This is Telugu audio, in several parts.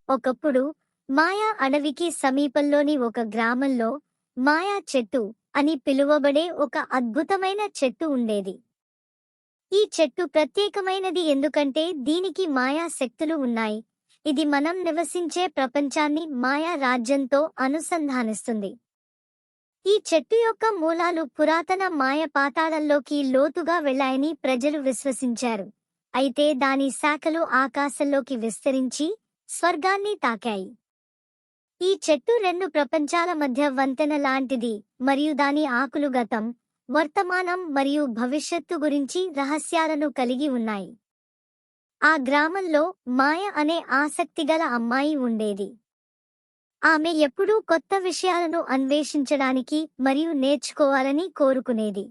ఒకప్పుడు మాయా అడవికి సమీపంలోని ఒక గ్రామంలో మాయా చెట్టు అని పిలువబడే ఒక అద్భుతమైన చెట్టు ఉండేది. ఈ చెట్టు ప్రత్యేకమైనది ఎందుకంటే దీనికి మాయా శక్తులు ఉన్నాయి. ఇది మనం నివసించే ప్రపంచాన్ని మాయా రాజ్యంతో అనుసంధానిస్తుంది. ఈ చెట్టు యొక్క మూలాలు పురాతన మాయ పాతాళంలోకి లోతుగా వెళ్లాయని ప్రజలు విశ్వసించారు. అయితే దాని శాఖలు ఆకాశంలోకి విస్తరించి స్వర్గాన్ని తాకాయి. ఈ చెట్టు రెండు ప్రపంచాల మధ్య వంతెన లాంటిది మరియు దాని ఆకులు గతం, వర్తమానం మరియు భవిష్యత్తు గురించి రహస్యాలను కలిగి ఉన్నాయి. ఆ గ్రామంలో మాయ అనే ఆసక్తిగల అమ్మాయి ఉండేది. ఆమె ఎప్పుడూ కొత్త విషయాలను అన్వేషించడానికి మరియు నేర్చుకోవాలని కోరుకునేది.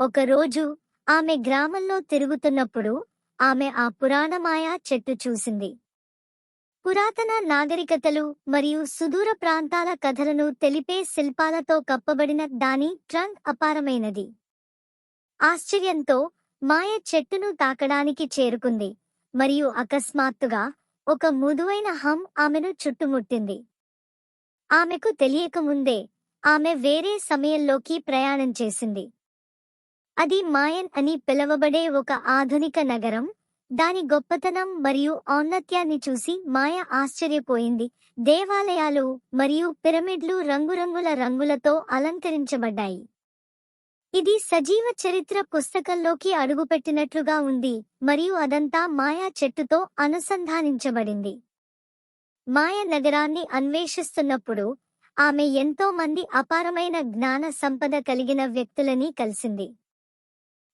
ఒకరోజు ఆమె గ్రామంలో తిరుగుతున్నప్పుడు ఆమె ఆ పురాణ మాయా చెట్టు చూసింది. పురాతన నాగరికతలు మరియు సుదూర ప్రాంతాల కథలను తెలిపే శిల్పాలతో కప్పబడిన దాని ట్రంక్ అపారమైనది. ఆశ్చర్యంతో మాయ చెట్టును తాకడానికి చేరుకుంది మరియు అకస్మాత్తుగా ఒక మృదువైన హమ్ ఆమెను చుట్టుముట్టింది. ఆమెకు తెలియకముందే ఆమె వేరే సమయంలోకి ప్రయాణం చేసింది. అది మాయన్ అని పిలవబడే ఒక ఆధునిక నగరం. దాని గొప్పతనం మరియు ఔన్నత్యాన్ని చూసి మాయ ఆశ్చర్యపోయింది. దేవాలయాలు మరియు పిరమిడ్లు రంగురంగుల రంగులతో అలంకరించబడ్డాయి. ఇది సజీవ చరిత్ర పుస్తకంలోకి అడుగుపెట్టినట్లుగా ఉంది మరియు అదంతా మాయా చెట్టుతో అనుసంధానించబడింది. మాయ నగరాన్ని అన్వేషిస్తున్నప్పుడు ఆమె ఎంతో మంది అపారమైన జ్ఞాన సంపద కలిగిన వ్యక్తులని కలిసింది.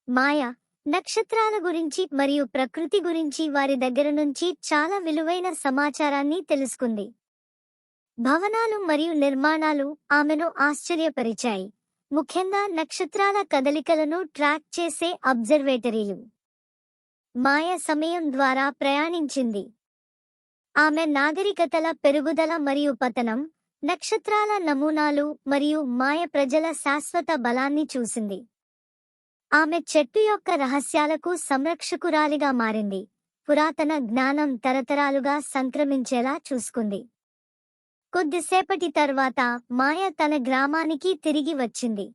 మాయ నక్షత్రాల గురించి మరియు ప్రకృతి గురించి వారి దగ్గర నుంచి చాలా విలువైన సమాచారాన్ని తెలుసుకుంది. భవనాలు మరియు నిర్మాణాలు ఆమెను ఆశ్చర్యపరిచాయి, ముఖ్యంగా నక్షత్రాల కదలికలను ట్రాక్ చేసే అబ్జర్వేటరీలు. మాయ సమయం ద్వారా ప్రయాణించింది. ఆమె నాగరికతల పెరుగుదల మరియు పతనం, నక్షత్రాల నమూనాలు మరియు మాయ ప్రజల శాశ్వత బలాన్ని చూసింది. ఆమె చెట్టు యొక్క రహస్యాలకు సంరక్షకురాలిగా మారింది. పురాతన జ్ఞానం తరతరాలుగా సంక్రమించేలా చూసుకుంది. కొద్దిసేపటి తర్వాత మాయ తన గ్రామానికి తిరిగి వచ్చింది.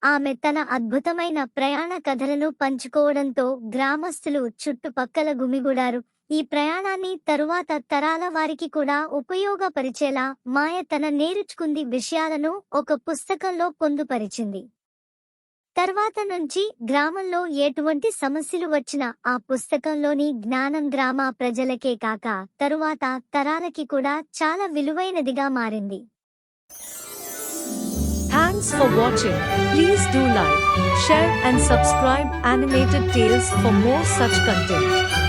ఆమె తన అద్భుతమైన ప్రయాణ కథలను పంచుకోవడంతో గ్రామస్తులు చుట్టుపక్కల గుమిగూడారు. ఈ ప్రయాణాన్ని తరువాత తరాల వారికి కూడా ఉపయోగపరిచేలా మాయ తన నేర్చుకుంది విషయాలను ఒక పుస్తకంలో పొందుపరిచింది. తర్వాత నుంచి గ్రామంలో ఎటువంటి సమస్యలు వచ్చినా ఆ పుస్తకంలోని జ్ఞానం గ్రామ ప్రజలకే కాక తరువాత తరాలకి కూడా చాలా విలువైనదిగా మారింది. Thanks for watching. Please do like, share and subscribe Animated Tales for more such content.